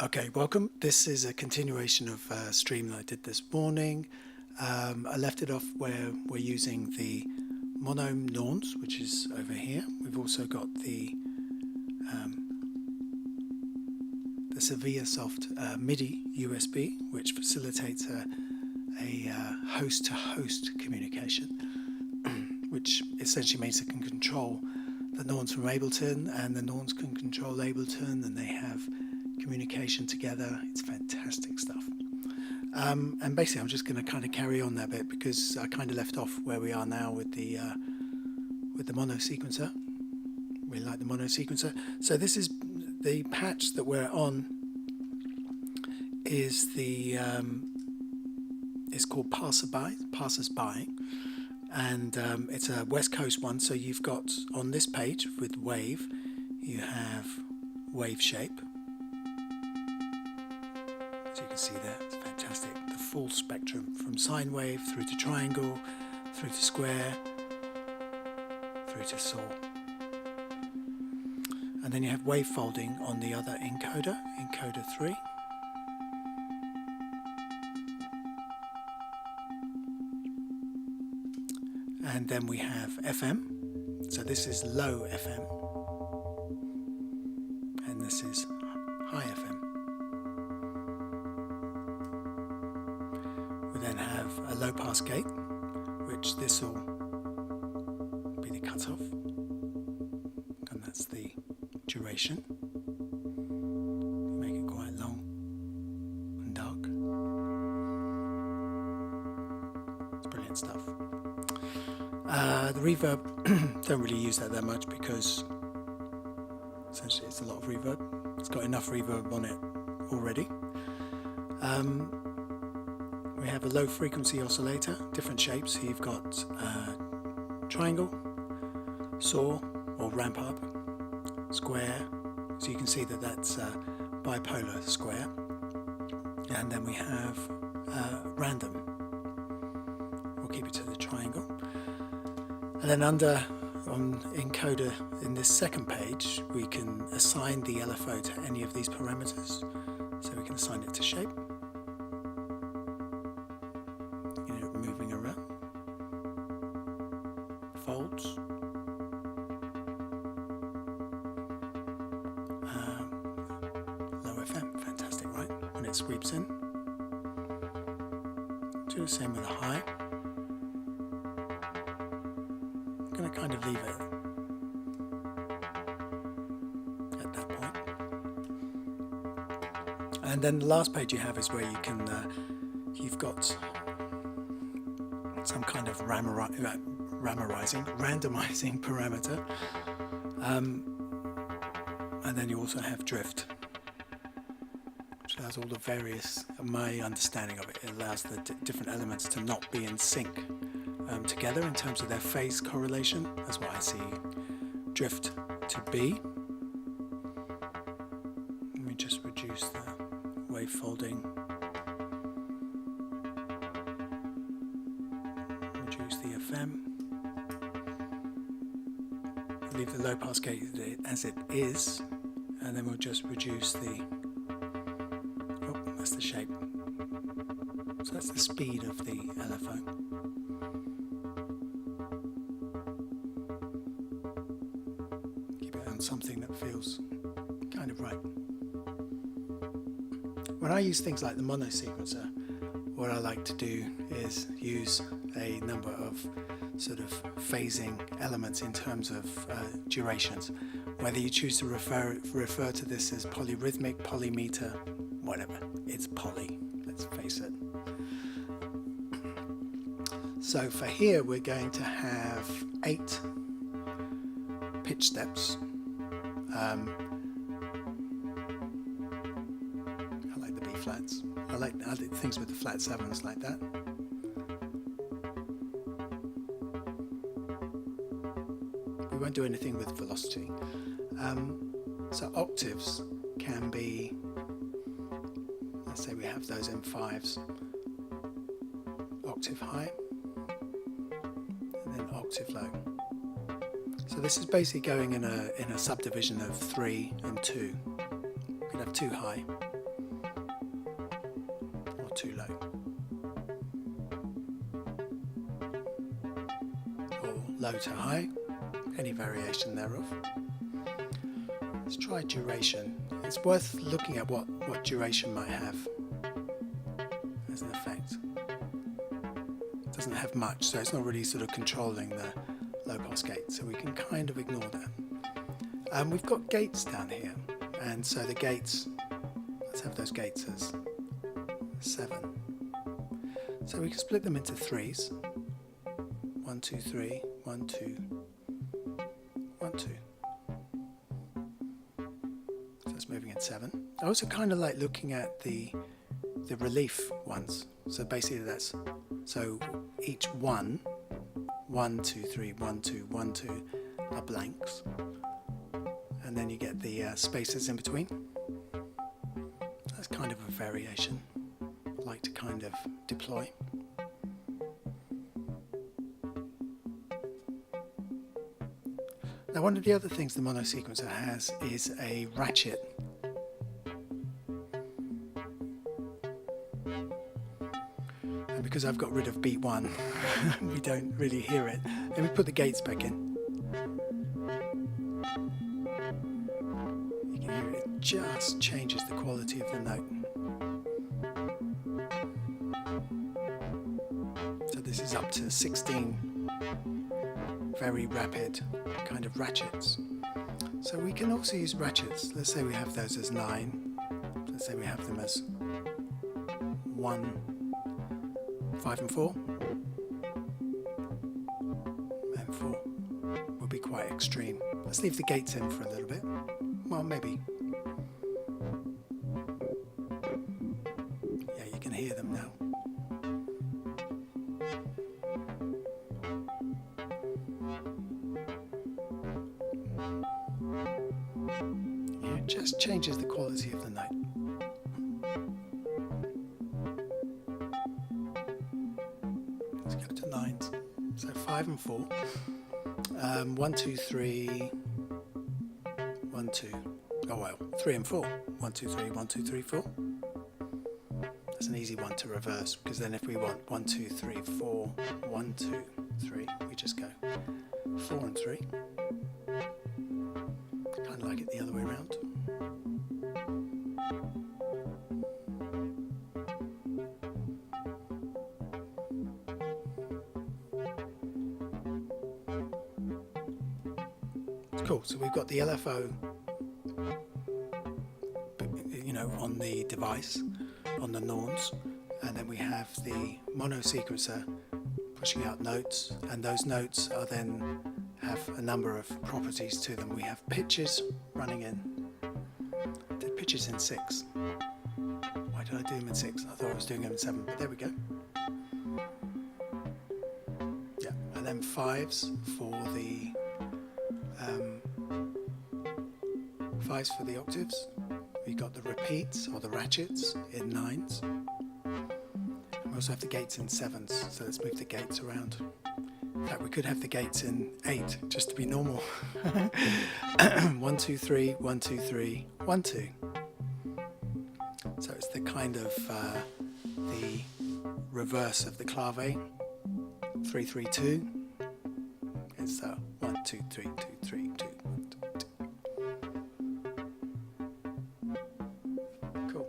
Okay, welcome. This is a continuation of a stream that I did this morning. I left it off where we're using the Monome Norns, which is over here. We've also got the Sevilla soft MIDI USB, which facilitates a host-to-host communication, which essentially means it can control the Norns from Ableton, and the Norns can control Ableton, and they have communication together. It's fantastic stuff. And basically I'm just going to kind of carry on that bit because I kind of left off where we are now with the mono sequencer. We like the mono sequencer. So this is the patch that we're on is the it's called Passersby, and it's a West Coast one. So you've got on this page with wave, you have wave shape. As you can see there, it's fantastic. The full spectrum from sine wave through to triangle, through to square, through to saw. And then you have wave folding on the other encoder, encoder 3. And then we have FM. So this is low FM. And this is high FM. We then have a low pass gate, which this will be the cutoff. And that's the duration. Make it quite long and dark. It's brilliant stuff. The reverb, don't really use that much because essentially it's a lot of reverb. It's got enough reverb on it already. We have a low frequency oscillator, different shapes. So you've got triangle, saw or ramp up, square. So you can see that that's bipolar square. And then we have random. We'll keep it to the triangle. And then under on encoder in this second page, we can assign the LFO to any of these parameters. So we can assign it to shape. Moving around. Folds. Low FM, fantastic, right? When it sweeps in. Do the same with a high. I'm going to kind of leave it at that point. And then the last page you have is where you can, you've got some kind of randomizing parameter. And then you also have drift, which allows all the various, my understanding of it, it allows the different elements to not be in sync together in terms of their phase correlation. That's what I see drift to be. Let me just reduce the wave folding. Reduce the FM. Leave the low pass gate as it is, and then we'll just reduce the, oh, that's the shape. So that's the speed of the LFO. Keep it on something that feels kind of right. When I use things like the mono sequencer, what I like to do is use a number of sort of phasing elements in terms of durations. Whether you choose to refer to this as polyrhythmic, polymeter, whatever, it's poly, let's face it. So for here we're going to have 8 pitch steps. I like the B flats. I like things with the flat 7s like that. We won't do anything with velocity. So octaves can be, let's say we have those in 5s, octave high, and then octave low. So this is basically going in a subdivision of 3 and 2. We could have 2 high, too low, or low to high, any variation thereof. Let's try duration. It's worth looking at what duration might have as an effect. It doesn't have much, so it's not really sort of controlling the low pass gate, so we can kind of ignore that. We've got gates down here, and so the gates, let's have those gates as 7. So we can split them into 3s. 1, 2, 3, 1, 2, 1, 2. So that's moving at 7. I also kind of like looking at the relief ones. So basically that's, so each 1, 1, 2, 3, 1, 2, 1, 2 are blanks. And then you get the spaces in between. That's kind of a variation I like to kind of deploy. Now, one of the other things the mono sequencer has is a ratchet. And because I've got rid of beat 1, we don't really hear it. Let me put the gates back in. You can hear it just changes the quality of the note. So this is up to 16 very rapid kind of ratchets. So we can also use ratchets. Let's say we have those as 9. Let's say we have them as 1, 5 and 4. And 4 will be quite extreme. Let's leave the gates in for a little bit. Well, maybe. Yeah, you can hear them now. Yeah, it just changes the quality of the note. Let's go to 9s. So 5 and 4. 1, 2, 3, 1, 2. Oh well, 3 and 4. 1, 2, 3, 1, 2, 3, 4. That's an easy one to reverse, because then if we want 1, 2, 3, 4, 1, 2, 3, we just go 4 and 3. Kind of like it the other way around. Cool, so we've got the LFO, you know, on the device, on the Norns, and then we have the mono sequencer pushing out notes, and those notes are then have a number of properties to them. We have pitches running in. I did pitches in 6. Why did I do them in 6? I thought I was doing them in 7, but there we go. Yeah, and then 5s for the 5s for the octaves. We got the repeats or the ratchets in 9s. We also have the gates in 7s, so let's move the gates around. In fact, we could have the gates in 8 just to be normal. 1, 2, 3, 1, 2, 3, 1, 2. So it's the kind of the reverse of the clave. 3, 3, 2. It's 1, 2, 3, 2, 3, 2. Cool.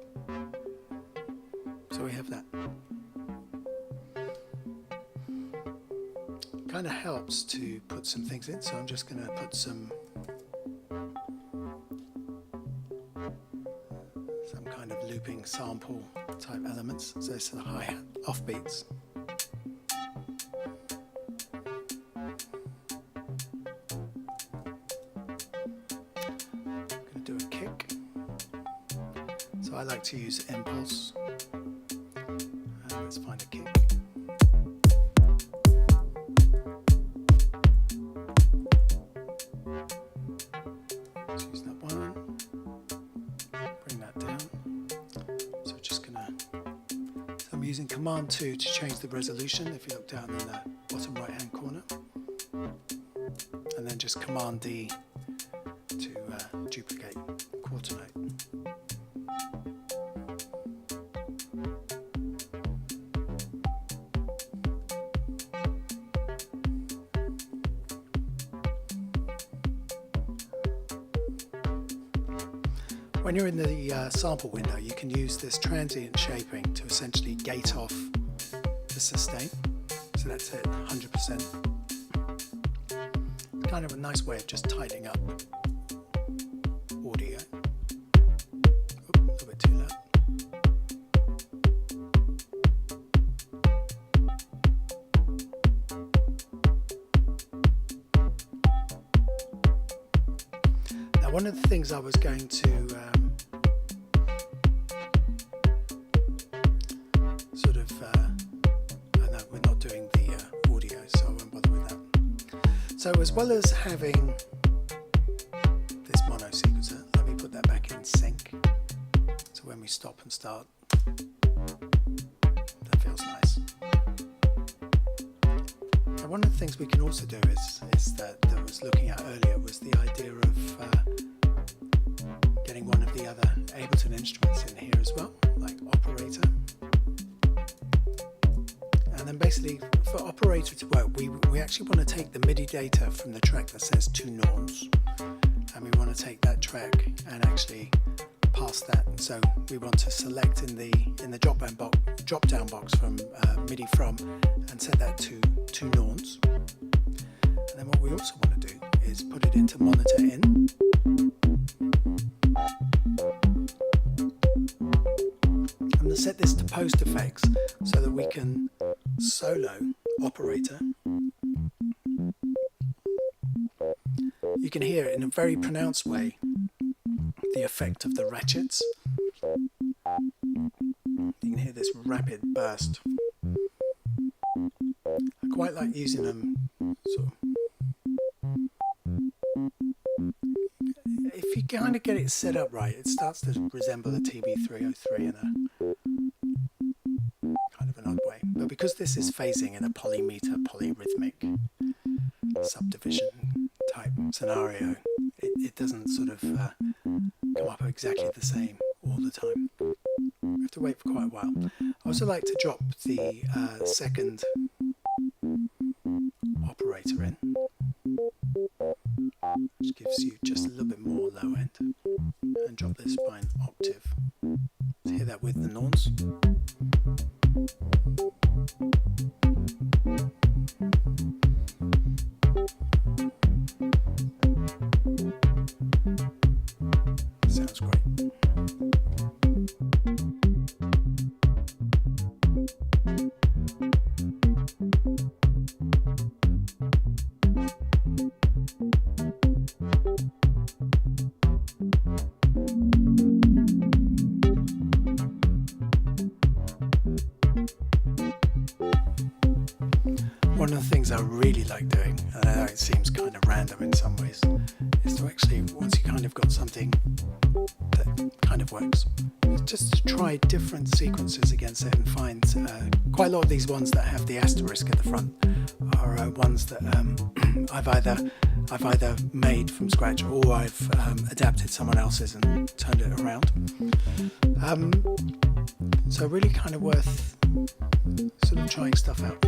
So we have that. Kind of helps to put some things in, so I'm just going to put some kind of looping sample type elements. So it's the hi-hat offbeats. I'm going to do a kick. So I like to use impulse. Let's find a kick. Using Command 2 to change the resolution, if you look down in the bottom right hand corner, and then just Command D to duplicate quarter note. When you're in the sample window, you can use this transient shaping to essentially gate off the sustain. So that's it, 100%. It's kind of a nice way of just tidying up audio. Oop, a little bit too loud. Now, one of the things I was going to so as well as having this mono sequencer, let me put that back in sync. So when we stop and start, that feels nice. Now one of the things we can also do is that I was looking at earlier was the idea of getting one of the other Ableton instruments in here as well, like operator. And then basically for operator to work, we actually want to take the MIDI data from the track that says 2 Norns, and we want to take that track and actually pass that. And so we want to select in the drop down box from MIDI from and set that to 2 Norns. And then what we also want to do is put it into monitor in. I'm going to set this to post effects so that we can solo operator. You can hear it in a very pronounced way, the effect of the ratchets. You can hear this rapid burst. I quite like using them sort of. If you kind of get it set up right, it starts to resemble a TB303 in a kind of an odd way. But because this is phasing in a polymeter, polyrhythmic subdivision type scenario, it doesn't sort of come up exactly the same all the time. We have to wait for quite a while. I also like to drop the second operator in, which gives you just a little bit more low end, and drop this by an octave to hear that with the Norns. Sounds great. One of the things I really like doing, and I know it seems kind of random in some ways, is to actually, once you kind of got something that kind of works, is just to try different sequences against it and find quite a lot of these ones that have the asterisk at the front are ones that I've either made from scratch or I've adapted someone else's and turned it around. So really kind of worth sort of trying stuff out.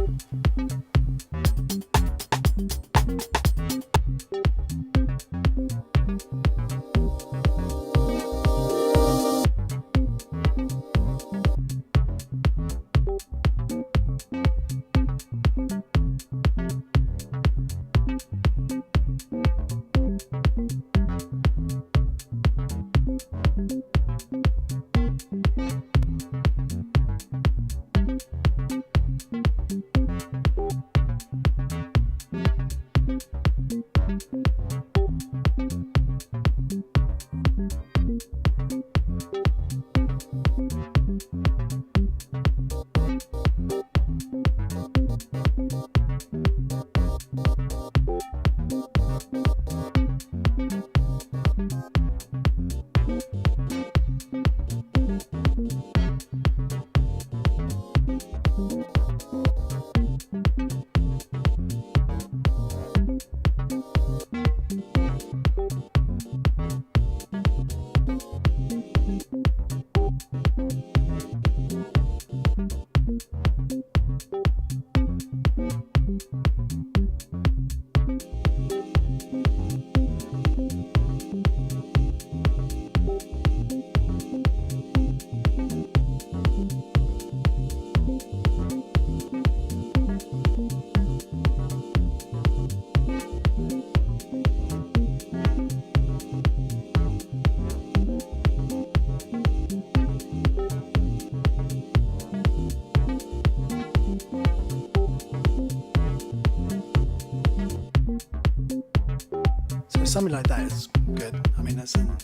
something like that is good. I mean, that's an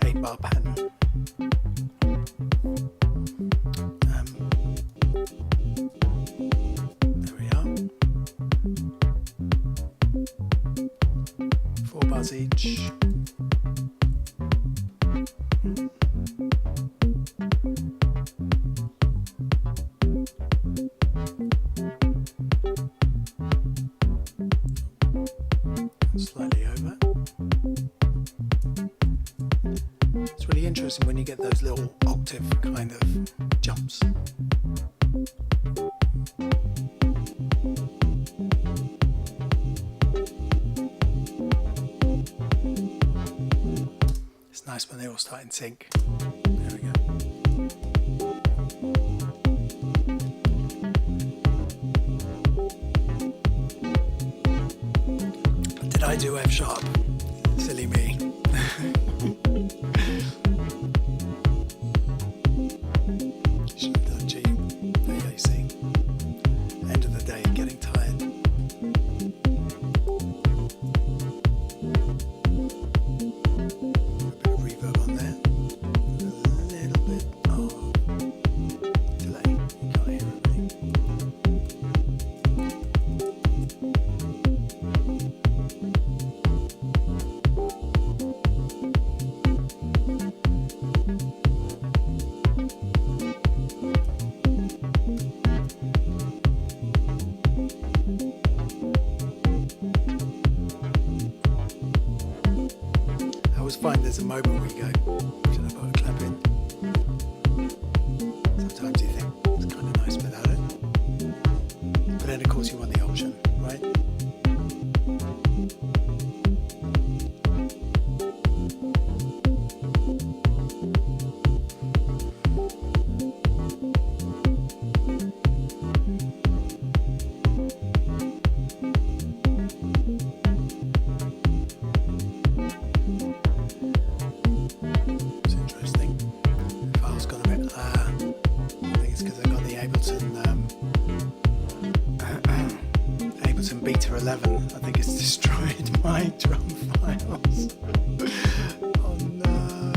8-bar pattern. There we are. 4 bars each. Slightly over. It's really interesting when you get those little octave kind of jumps. It's nice when they all start in sync. There we go. Did I do F sharp? Silly me. Should have done G. But yeah, you see. End of the day, getting tired. A bit of reverb on there. A little bit of delay. You can't hear it really. Find there's a moment where you go, should I put a clap in? Sometimes you think it's kind of nice without it, but then of course you want the option, right? Ableton Beta 11, I think it's destroyed my drum files. Oh no.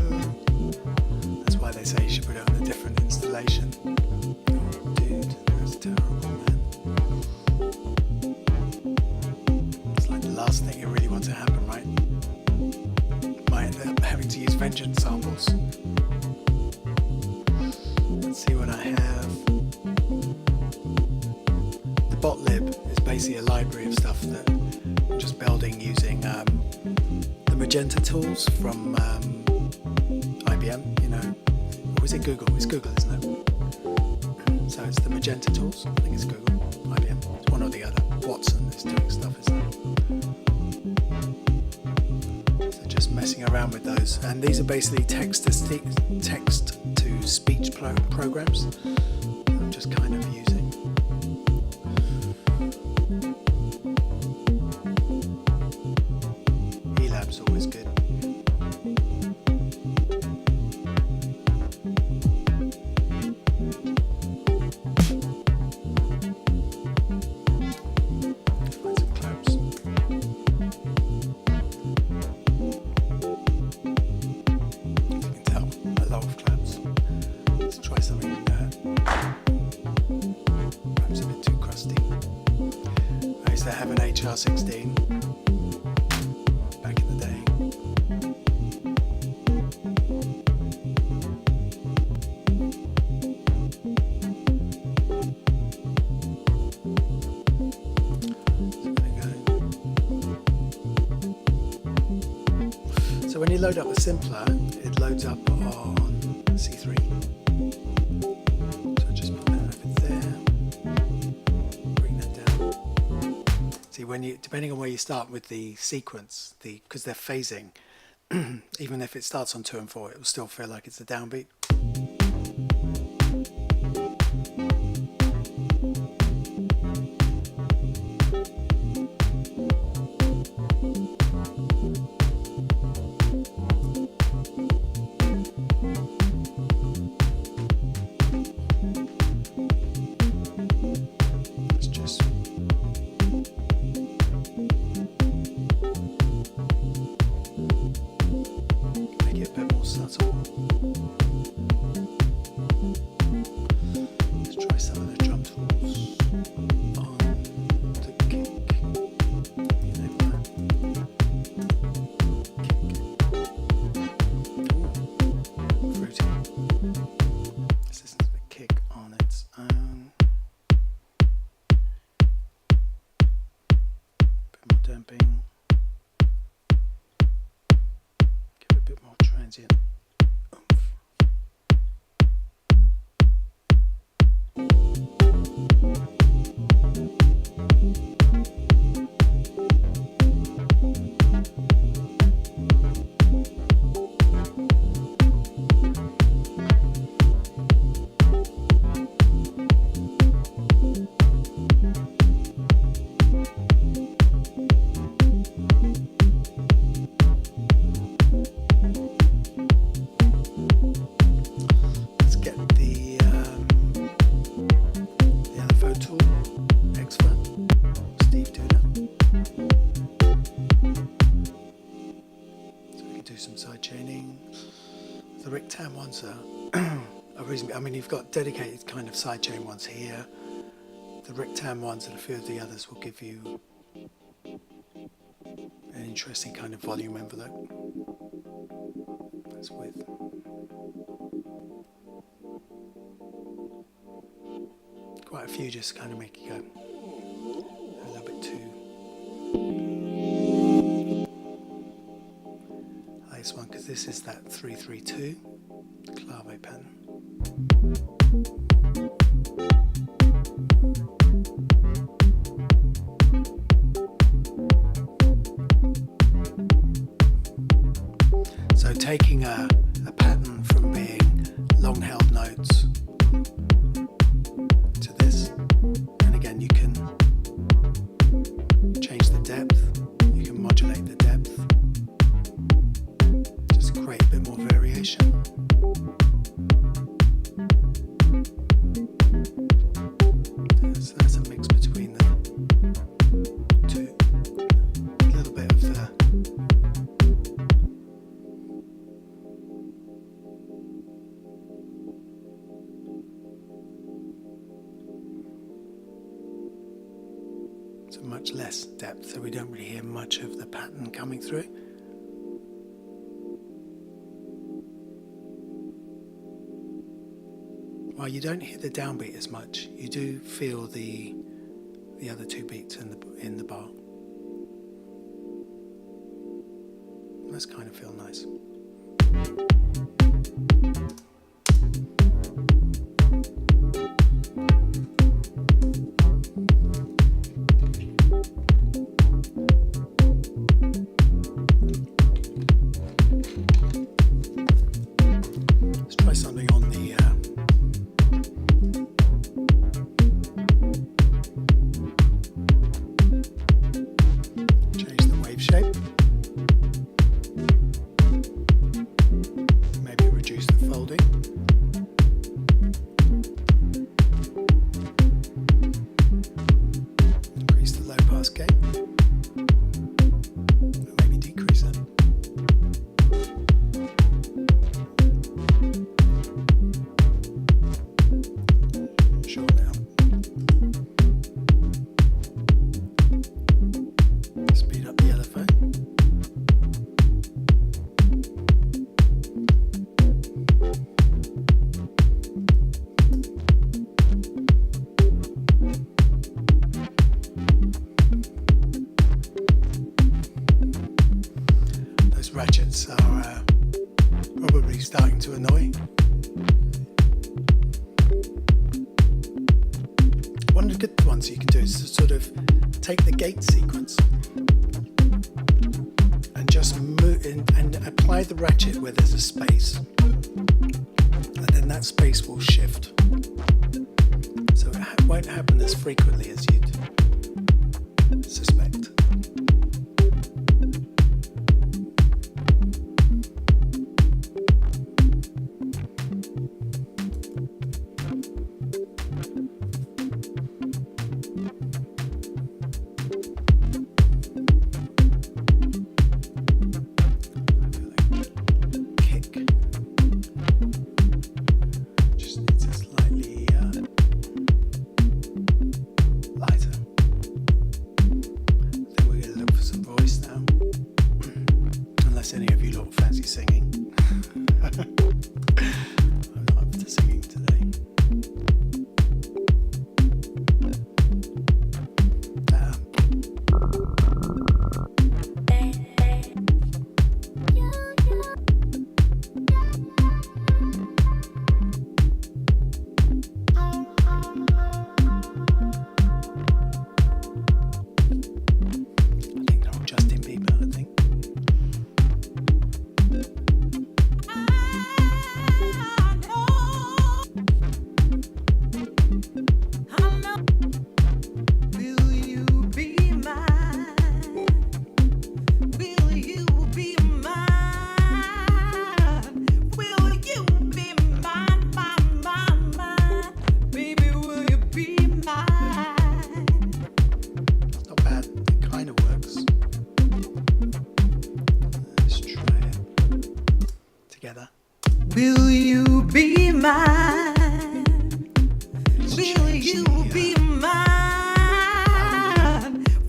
That's why they say you should put it on a different installation. Oh dude, that's terrible, man. It's like the last thing you really want to happen, right? Might end up having to use Vengeance samples. Let's see what I have. The botlib is basically a library of stuff that I'm just building using the Magenta tools from IBM, you know. Or is it Google? It's Google, isn't it? So it's the Magenta tools. I think it's Google, IBM. It's one or the other. Watson is doing stuff, isn't it? So just messing around with those. And these are basically text to speech programs that I'm just kind of using. Elab's always good. Find some claps. You can tell a lot of claps. Let's try something perhaps a bit too crusty. I used to have an HR16 back in the day. So when you load up a simpler, it loads up on C3. So just put that over there. Bring that down. See, when you, depending on where you start with the sequence, because they're phasing, even if it starts on 2 and 4, it will still feel like it's a downbeat. subtle. Let's try some of the drum tools on the kick. You know that. Kick. Ooh, fruity. Let's listen to the kick on its own. Bit more damping. Give it a bit more transient oomph. Let's get the Lfo tool, expert, Steve Duda. So we can do some side chaining. The Rictam ones are reasonably, I mean, you've got dedicated kind of side chain ones here. The Rictam ones and a few of the others will give you an interesting kind of volume envelope. That's with. Quite a few just kind of make you go a little bit too. I like this one because this is that 332 clave pattern. So taking a pattern from being long held notes to this, and again you can change the depth, you can modulate the depth, just create a bit more variation. So that's a mix between the two, a little bit of the so much less depth, so we don't really hear much of the pattern coming through. While you don't hear the downbeat as much, you do feel the other two beats in the bar. Those kind of feel nice. Let's try something on the change the wave shape. Maybe reduce the folding. Increase the low pass gain. Or maybe decrease it. Shorten it up. Speed up the Lfo. Those ratchets are probably starting to annoy. One of the good ones you can do is to sort of take the gate sequence and just move in and apply the ratchet where there's a space, and then that space will shift. So it won't happen as frequently as you'd suspect. Kick. lot fancy singing. I'm not up to singing today. Will you be mine? Will you be mine?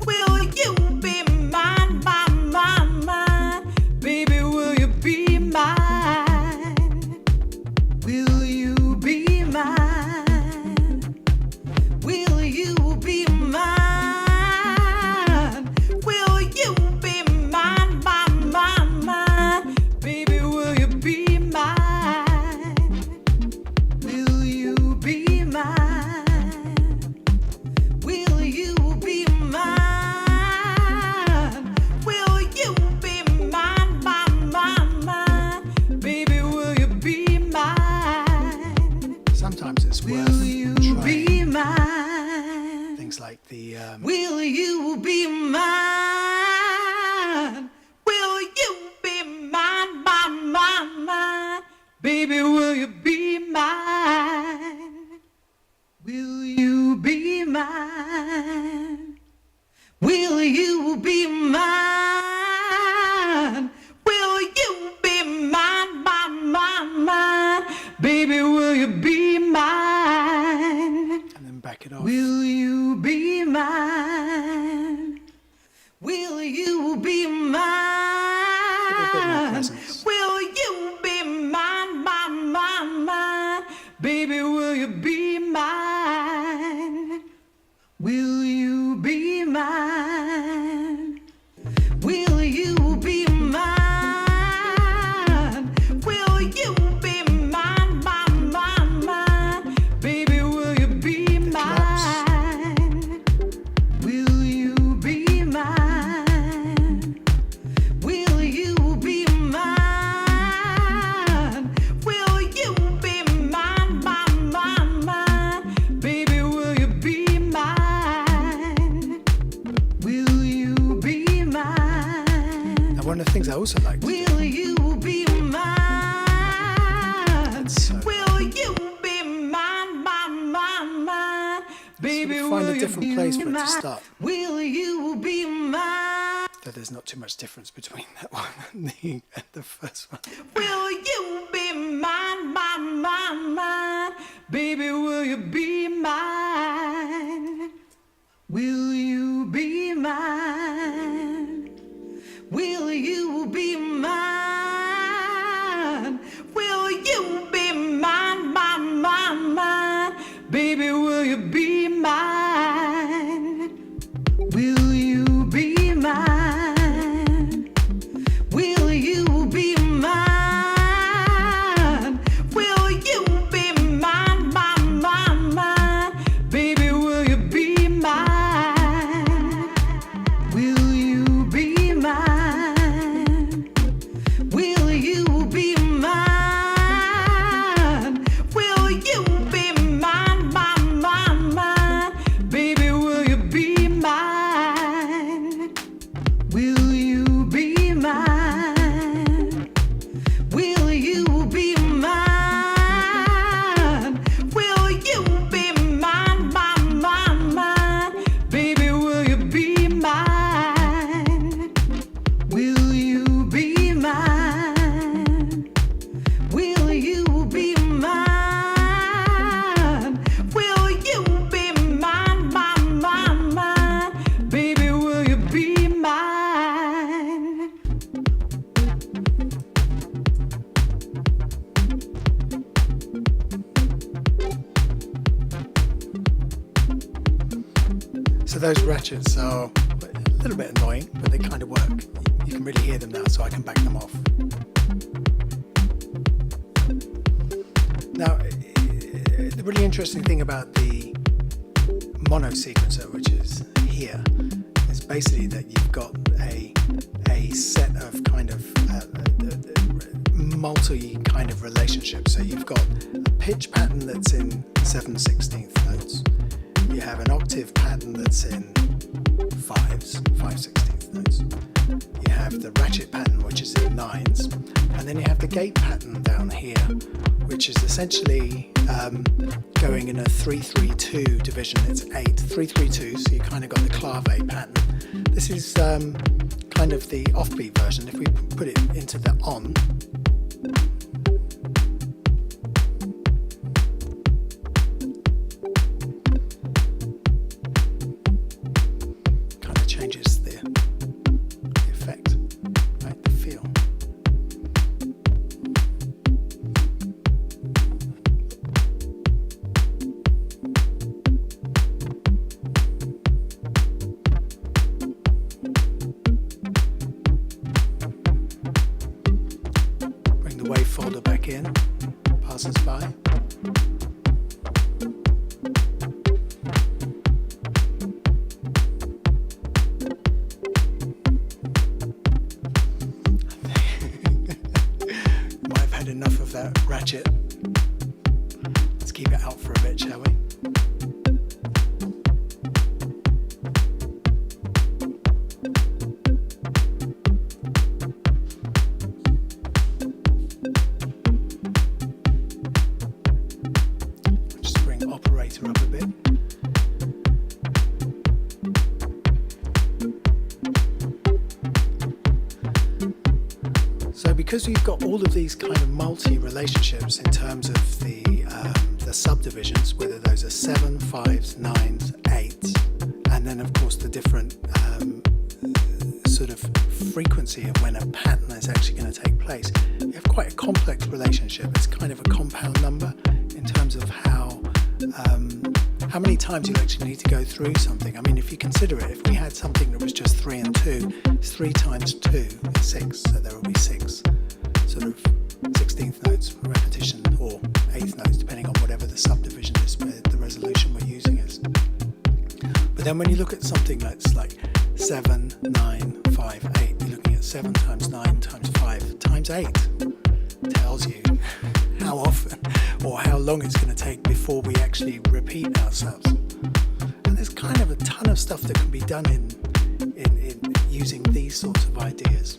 Will you be mine, mine, mine, mine? Baby, will you be mine? Will you be mine? Will you be mine? Will you be mine, mine, mine, mine? Baby, will you be mine? Will you be mine? Will you be mine? Will you be mine, mine, mine, mine? Baby, will you be mine? Sometimes it's worth Will you be trying mine? things like the Will you be mine? Will you be mine, mine, mine, mine? Baby, will you be mine? Will you be mine? Will you be mine? Will you be mine, mine, mine, mine? Baby, will you be mine? and then back it off. Will you be mine? Will you be Give it a bit more mine? presence. Will you be mine, mine, mine, mine? Baby, will you be mine? Will you be mine? Will you be mine? Will you be mine, mine, mine, mine? Baby, will you be mine? Will you be mine? Will you be mine? Will you be mine, mine, mine, mine? Baby, will you be mine? Will you be mine? Now, one of the things I also like to do, Will you be mine? so Will you be mine, mine, mine, mine? Baby, find will a you different be place for it to mine? start. Will you be mine? that there's not too much difference between that one and the first one. Will you be mine, mine, mine, mine? Baby, will you be mine? Will you be mine? Will you be mine? Will you be mine, mine, mine, mine? Baby, will you be mine? Will you be mine? Will you be mine? Will you be mine, mine, mine, mine? Baby, will you be mine? Will you be mine? So those ratchets are a little bit annoying, but they kind of work. You can really hear them now, so I can back them off. Now, the really interesting thing about the mono sequencer, which is here, is basically that you've got a set of kind of multi kind of relationships. So you've got a pitch pattern that's in 7/16 notes. You have an octave pattern that's in 5/16 notes. You have the ratchet pattern, which is in 9s, and then you have the gate pattern down here, which is essentially going in a 3/3/2 division. It's 8 3/3/2, so you kind of got the clave pattern. This is kind of the offbeat version. If we put it into the on, kind of changes the effect, right? The feel. Wave folder back in, Passersby. Might have had enough of that ratchet. Let's keep it out for a bit, shall we? Up a bit. So because you've got all of these kind of multi-relationships in terms of the subdivisions, whether those are 7, 5s, 9s, 8s, and then of course the different sort of frequency of when a pattern is actually going to take place, you have quite a complex relationship. It's kind of a compound number in terms of how many times you actually need to go through something. I mean, if you consider it, if we had something that was just 3 and 2, it's 3 times 2 is 6, so there will be 6 sort of 16th notes repetition, or 8th notes, depending on whatever the subdivision is, where the resolution we're using is. But then when you look at something that's like 7, 9, 5, 8, you're looking at 7 times 9 times 5 times 8. Tells you how often or how long it's going to take before we actually repeat ourselves. And there's kind of a ton of stuff that can be done in using these sorts of ideas.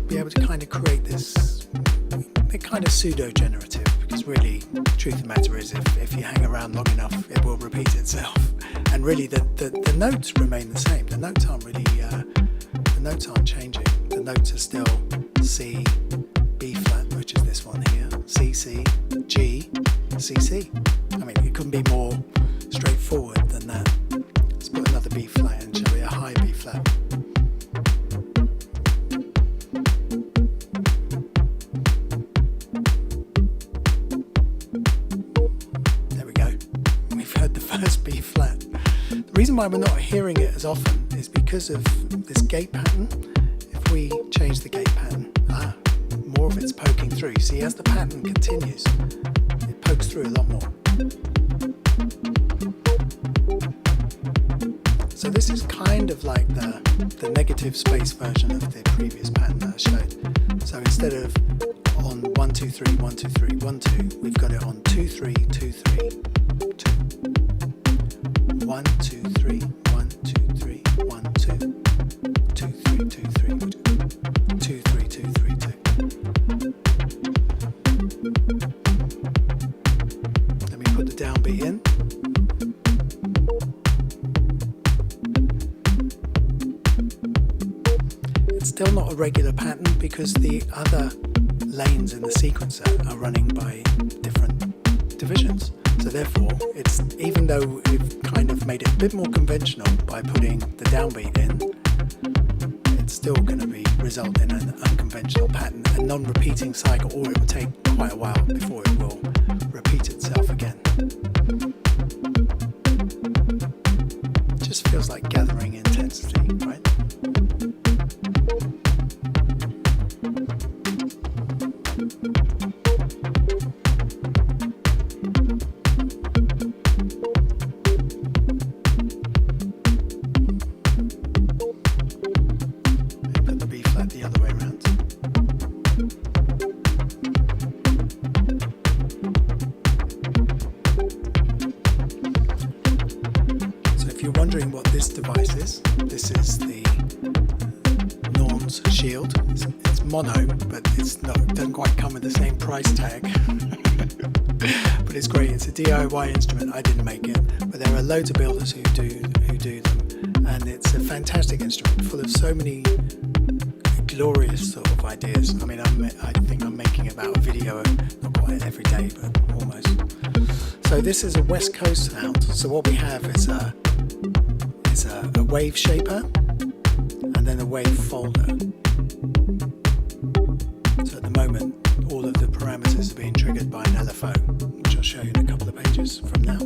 Be able to kind of create this kind of pseudo-generative, because really, the truth of the matter is, if you hang around long enough, it will repeat itself. And really, the notes remain the same. The notes aren't really, the notes aren't changing. The notes are still C, B flat, which is this one here, C, C, G, C, C. I mean, it couldn't be more straightforward than that. Let's put another B flat in, shall we? A high B flat. There we go. We've heard the first B flat. The reason why we're not hearing it as often is because of this gate pattern. If we change the gate pattern, more of it's poking through. See, as the pattern continues, it pokes through a lot more. So this is kind of like the negative space version of the previous pattern that I showed. So instead of on 1, 2, 3, 1, 2, 3, 1, 2, we've got it on 2, 3, 2, 3, 2. 1, 2, 3, 1, 2, 3, 1, 2, 2, 3, 2, 3, 2, 3, 2, 3, 2. Let me put the downbeat in. It's still not a regular pattern because the other lanes in the sequencer are running by different divisions. So therefore, it's, even though we've kind of made it a bit more conventional by putting the downbeat in, it's still going to be result in an unconventional pattern, a non-repeating cycle, or it will take quite a while before it will repeat itself again. feels like gathering intensity, right? Put the B flat the other way around. Wondering what this device is, this is the Norns Shield. It's mono, but it doesn't quite come with the same price tag. But it's great. It's a DIY instrument. I didn't make it, but there are loads of builders who do them, and it's a fantastic instrument full of so many glorious sort of ideas. I mean, I think I'm making about a video, not quite every day, but almost. So this is a West Coast sound. So what we have is a wave shaper and then a wave folder. So at the moment all of the parameters are being triggered by an LFO, which I'll show you in a couple of pages from now.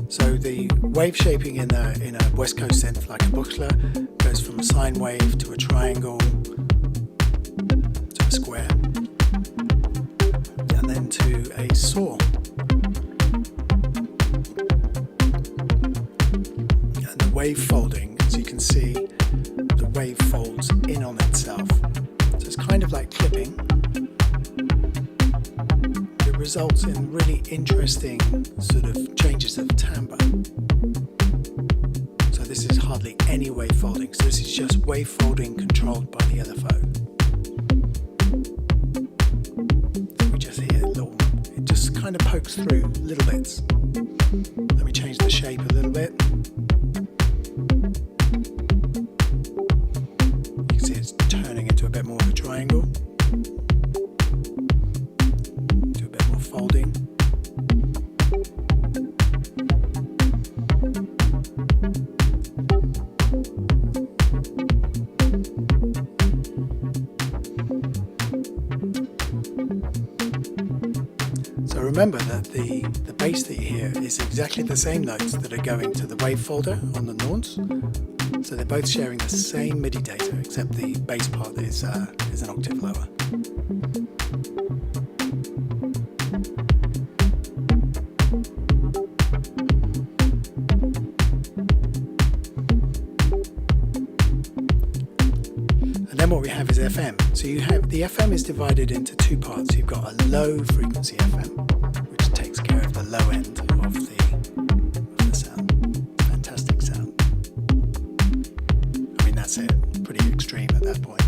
So the wave shaping in a West Coast synth like a buchla goes from a sine wave to a triangle to a square and then to a saw. Wave folding, as you can see, the wave folds in on itself. So it's kind of like clipping. It results in really interesting sort of changes of timbre. So this is hardly any wave folding. So this is just wave folding controlled by the LFO. We just hear it just kind of pokes through little bits. Let me change the shape a little bit. Turning into a bit more of a triangle. Do a bit more folding. So remember that the bass that you hear is exactly the same notes that are going to the wave folder on the Norns. So they're both sharing the same MIDI data, except the bass part is an octave lower. And then what we have is FM. So you have the FM is divided into two parts. You've got a low frequency FM, which takes care of the low end of the sound. Fantastic sound. That's it, pretty extreme at that point.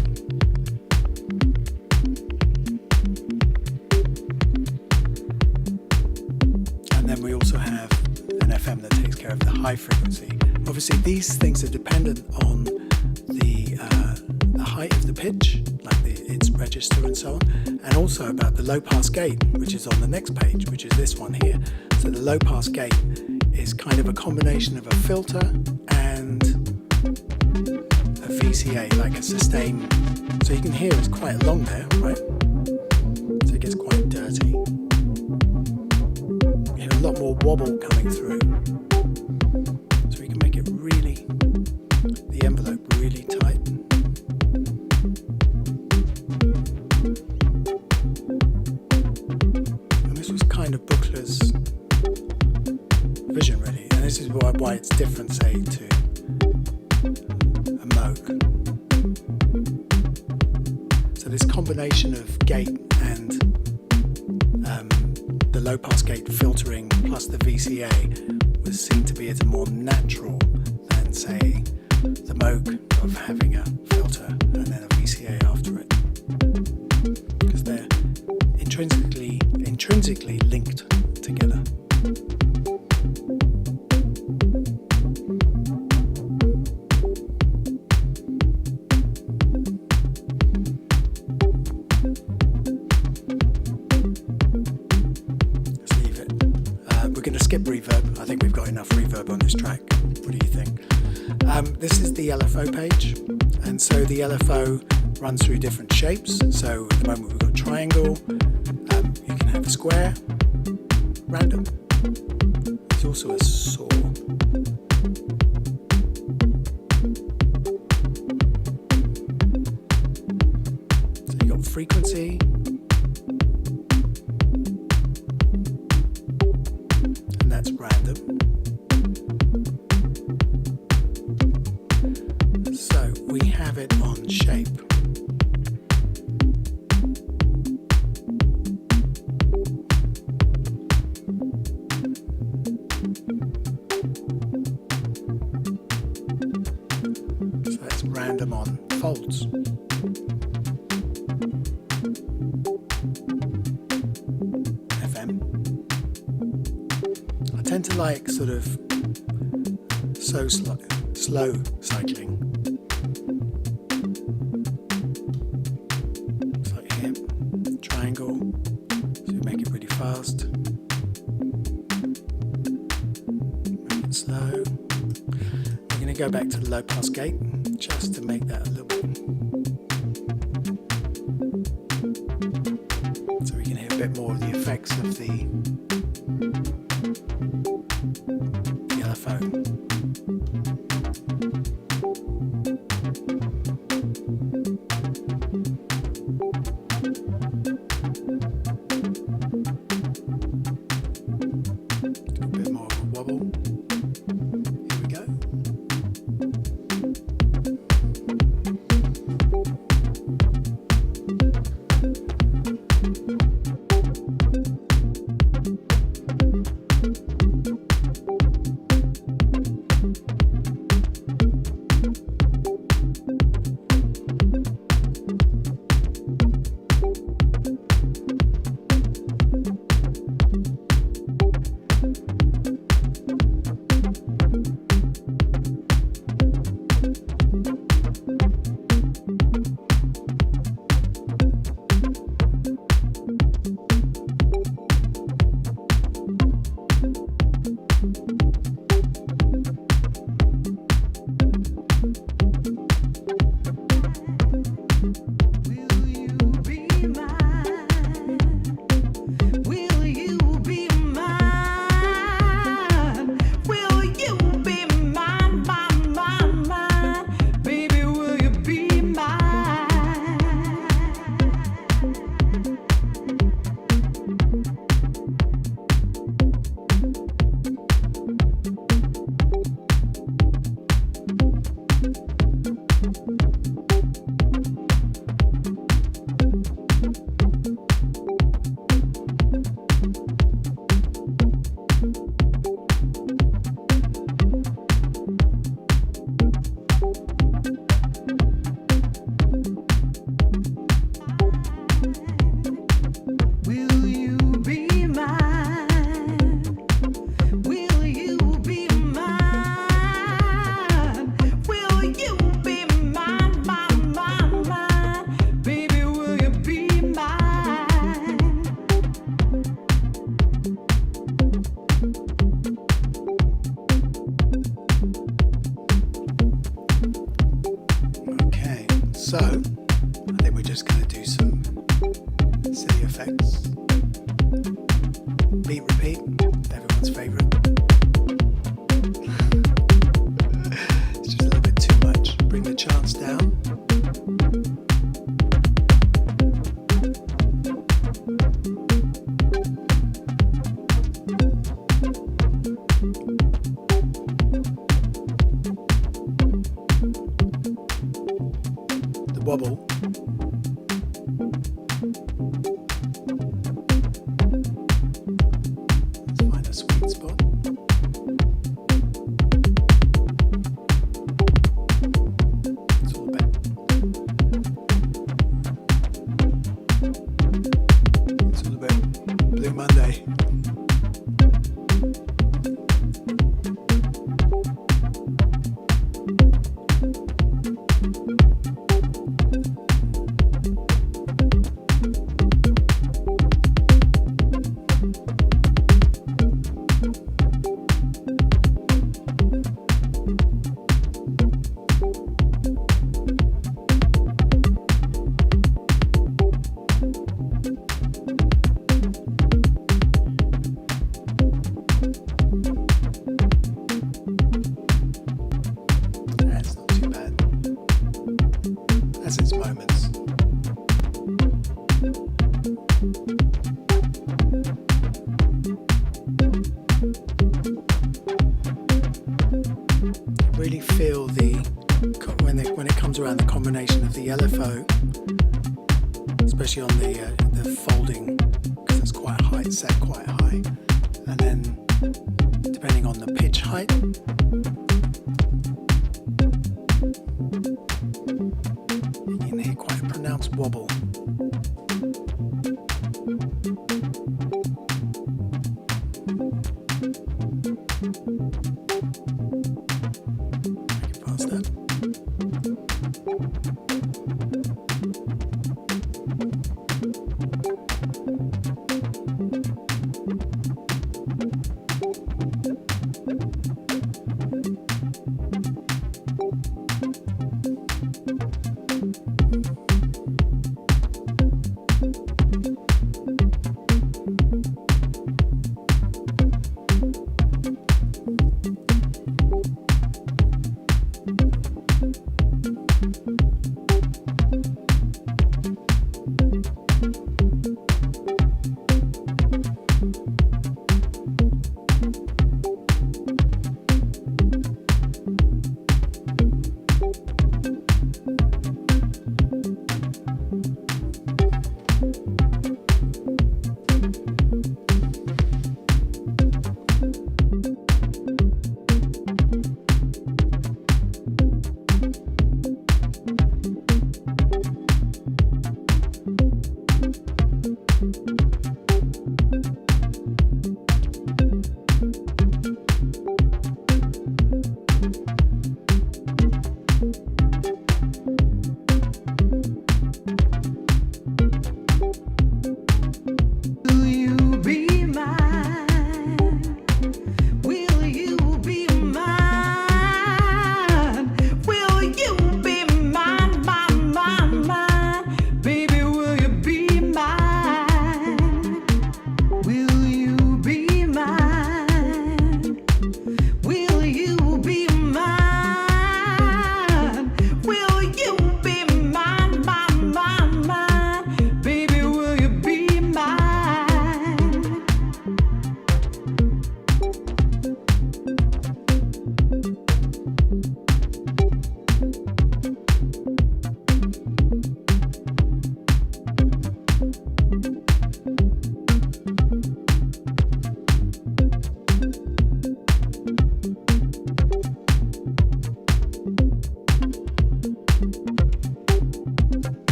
And then we also have an FM that takes care of the high frequency. Obviously these things are dependent on the height of the pitch, like its register and so on, and also about the low pass gate, which is on the next page, which is this one here. So the low pass gate is kind of a combination of a filter and a VCA, like a sustain. So you can hear it's quite long there, right? So it gets quite dirty. You hear a lot more wobble coming through. So we can make it really, the envelope really tight. And this was kind of Buchler's vision really. And this is why it's different, say, to So this combination of gate and the low pass gate filtering plus the VCA was seen to be as more natural than, say, the Moog of having a filter and then a VCA after it, because they're intrinsically linked together. Skip reverb. I think we've got enough reverb on this track. What do you think? This is the Lfo page, and so the Lfo runs through different shapes. So at the moment we've got triangle, you can have a square, random. There's also a saw. frequency. And that's random. So we have it on shape. So that's random on folds. FM. I tend to like sort of slow cycling. So here, triangle, so you make it really fast. Make it slow. We're going to go back to the low pass gate just to make that a little bit, so we can hear a bit more of the effects of the Lfo. A bit more of a wobble. Here we go. So, I think we're just going to do some silly effects. Beat, repeat, everyone's favourite. It's just a little bit too much. Bring the chance down. Wobble. Let's find a sweet spot. It's all about. It's all about Blue Monday. That's its moments. LFO, especially on the folding, because it's quite high, it's set quite high, and then depending on the pitch height, you can hear quite a pronounced wobble.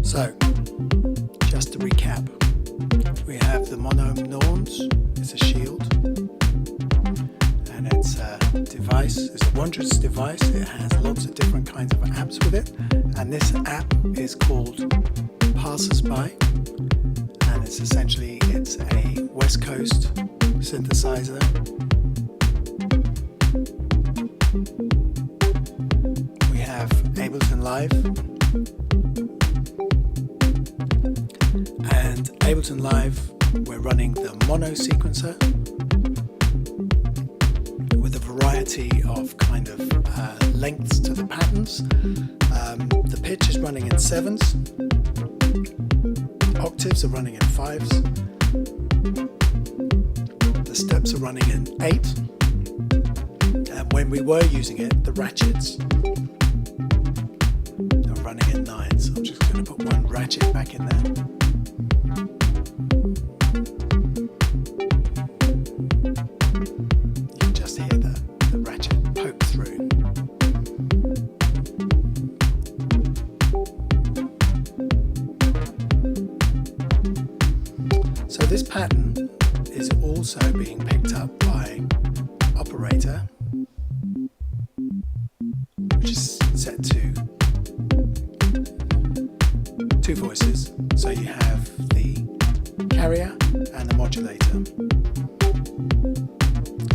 So, just to recap, we have the Monome Norns. It's a shield, and it's a device. It's a wondrous device. It has lots of different kinds of apps with it, and this app is called Passersby, and it's a West Coast synthesizer. We have Ableton Live. And Ableton Live, we're running the mono sequencer with a variety of kind of lengths to the patterns. The pitch is running in 7s, octaves are running in 5s, the steps are running in 8, and when we were using it, the ratchets are running in 9, so I'm just going to put one ratchet back in there. So this pattern is also being picked up by operator, which is set to 2 voices. So you have the carrier and the modulator,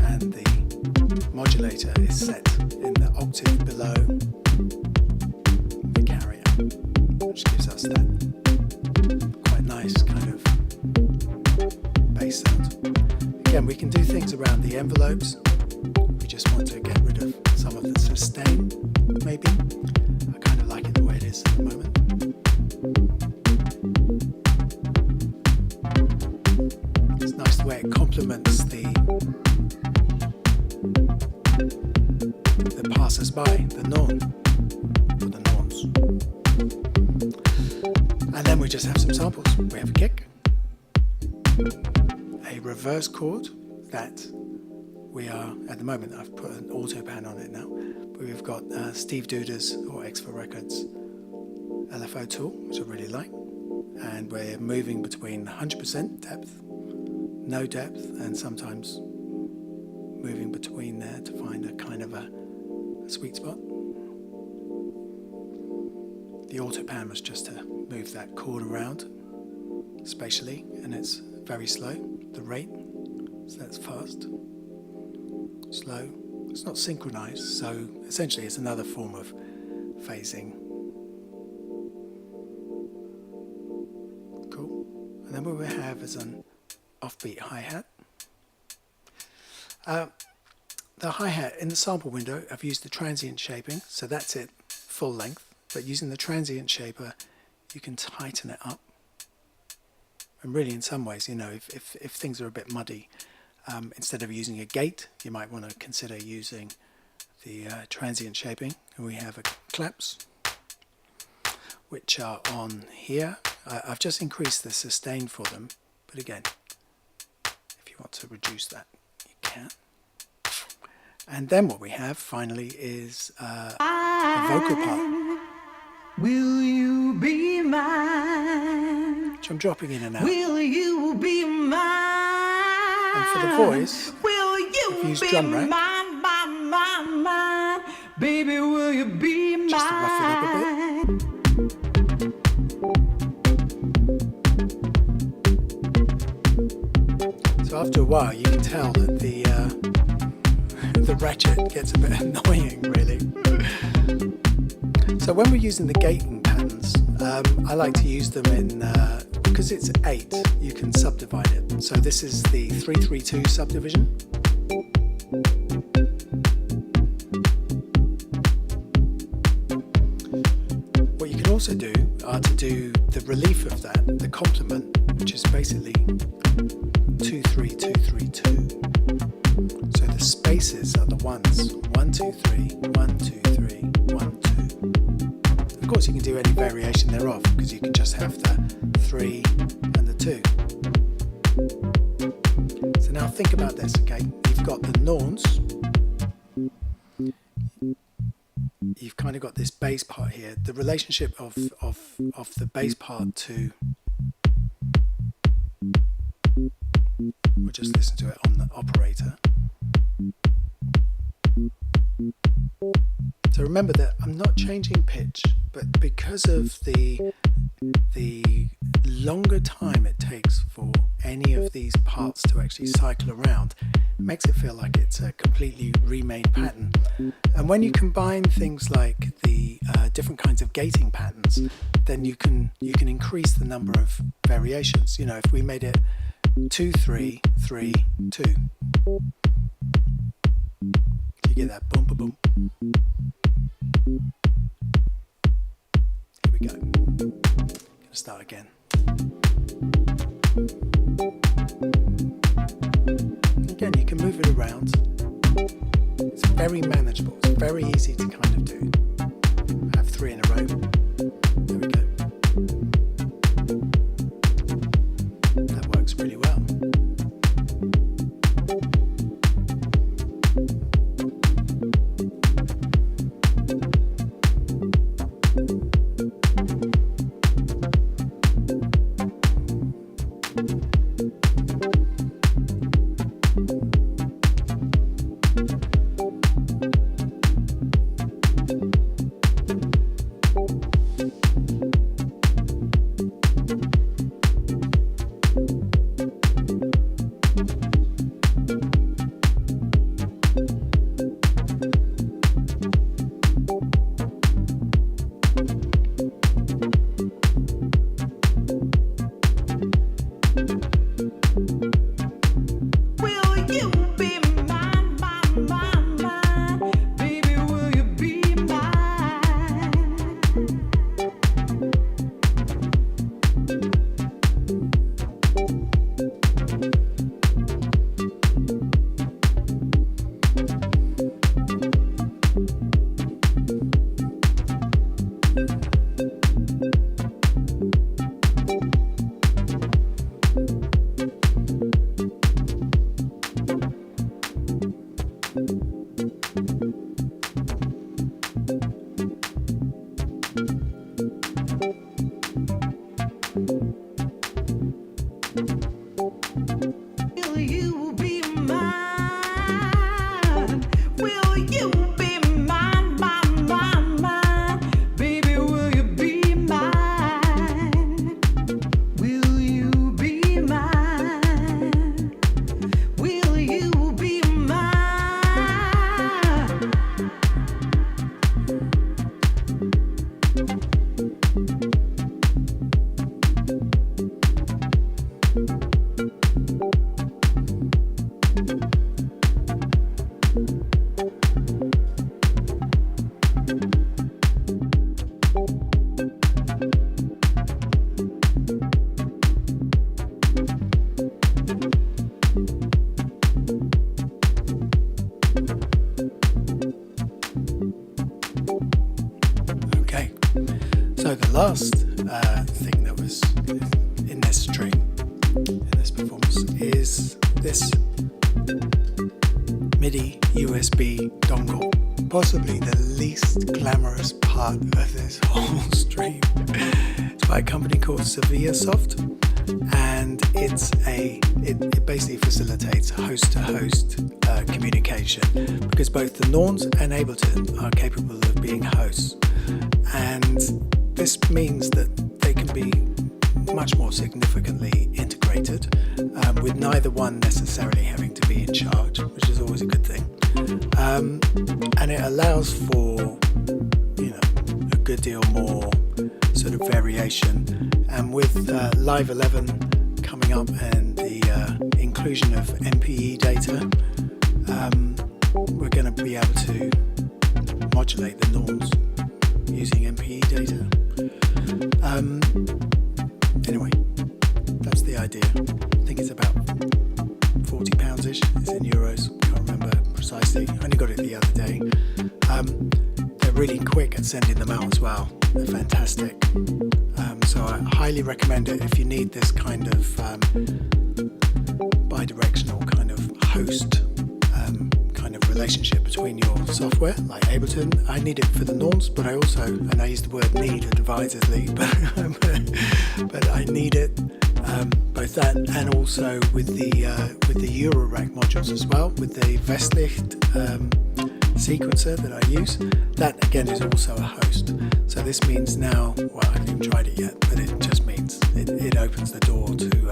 and the modulator is set in the octave below the carrier, which gives us that quite nice kind of bass sound. Again, we can do things around the envelopes. We just want to get rid of some of the sustain, maybe. I kind of like it the way it is at the moment. It's nice the way where it complements the Passersby, the Norn, or the Norns. And then we just have some samples. We have a kick, a reverse chord that we are, at the moment I've put an auto pan on it now, but we've got Steve Duda's, or X4 Records, Lfo tool, which I really like. And we're moving between 100% depth, no depth, and sometimes moving between there to find a kind of a sweet spot. The auto pan was just to move that chord around spatially, and it's very slow, the rate, so that's fast, slow, it's not synchronized, so essentially it's another form of phasing. Cool. And then what we have is an offbeat hi-hat. The hi-hat in the sample window, I've used the transient shaping, so that's it full length, but using the transient shaper you can tighten it up. And really in some ways, you know, if things are a bit muddy, instead of using a gate, you might want to consider using the transient shaping. And we have claps, which are on here. I've just increased the sustain for them, but again, if you want to reduce that, you can. And then what we have finally is a vocal part. Will you be mine? Which I'm dropping in and out. Will you be mine? And for the voice, will you I've used be drum rack. mine? Baby, will you be mine? Just to rough it up a bit. So after a while, you can tell that the ratchet gets a bit annoying, really. So when we're using the gating patterns, I like to use them in, because it's 8, you can subdivide it. So this is the 3-3-2 subdivision. What you can also do are to do the relief of that, the complement, which is basically 2-3-2-3-2. So the spaces are the ones, 1-2-3, 1-2-3, 1-2. Of course, you can do any variation thereof because you can just have the 3 and the 2. So now think about this, okay? You've got the Norns. You've kind of got this bass part here. The relationship of the bass part to, we'll just listen to it on the operator. So remember that I'm not changing pitch, but because of the longer time it takes for any of these parts to actually cycle around, it makes it feel like it's a completely remade pattern. And when you combine things like the different kinds of gating patterns, then you can increase the number of variations. You know, if we made it 2-3-3-2, you get that boom, boom, boom. Here we go. Gonna start again. Again, you can move it around. It's very manageable. It's very easy to kind of do. I have 3 in a row. There we go. That works really well. So the last thing that was in this stream, in this performance, is this MIDI USB dongle. Possibly the least glamorous part of this whole stream. It's by a company called Sevilla, and it basically facilitates host-to-host communication, because both the Norns and Ableton are capable of being hosts, and this means that they can be much more significantly integrated, with neither one necessarily having to be in charge, which is always a good thing. And it allows for, a good deal more sort of variation. And with Live 11 coming up and the inclusion of MPE data, we're going to be able to modulate the Norns using MPE data. Anyway, that's the idea. I think it's about £40-ish. It's in euros. Can't remember precisely. I only got it the other day. They're really quick at sending them out as well. They're fantastic. So I highly recommend it if you need this kind of bi-directional kind of host kind of relationship between your software, like Ableton. I need it for the Norns, but I also, and I use the word need advisedly, but I need it both that and also with the Eurorack modules as well, with the Westlicht sequencer that I use. That again is also a host. So this means now, well, I haven't even tried it yet, but it just means it opens the door to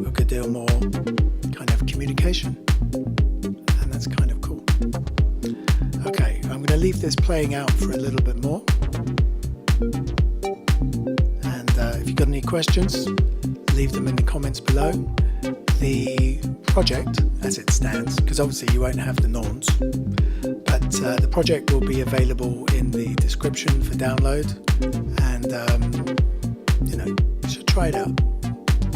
a good deal more kind of communication, and that's kind of cool. Okay, I'm going to leave this playing out for a little bit more, and if you've got any questions, leave them in the comments below. The project as it stands, because obviously you won't have the Norns, but the project will be available in the description for download, and you should try it out.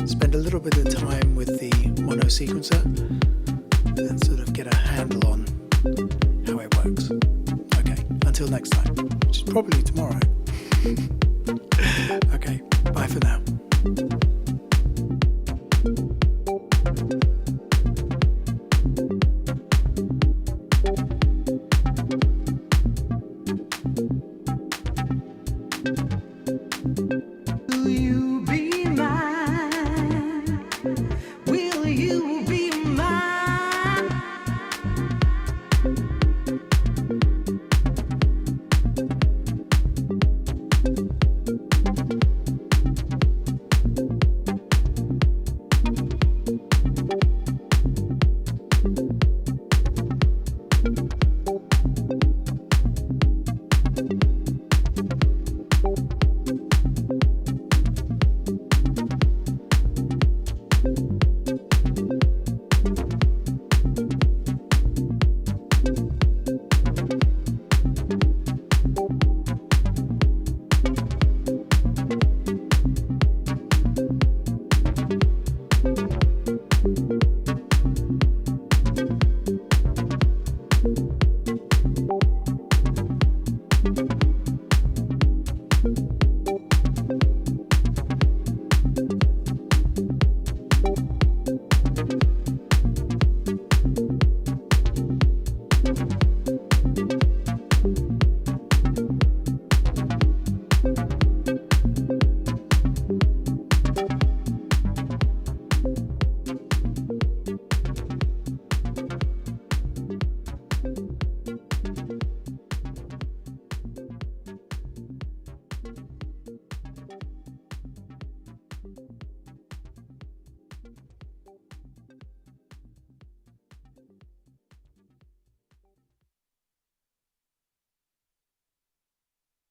Spend a little bit of time with the mono sequencer and sort of get a handle on how it works. Okay, until next time, which is probably tomorrow.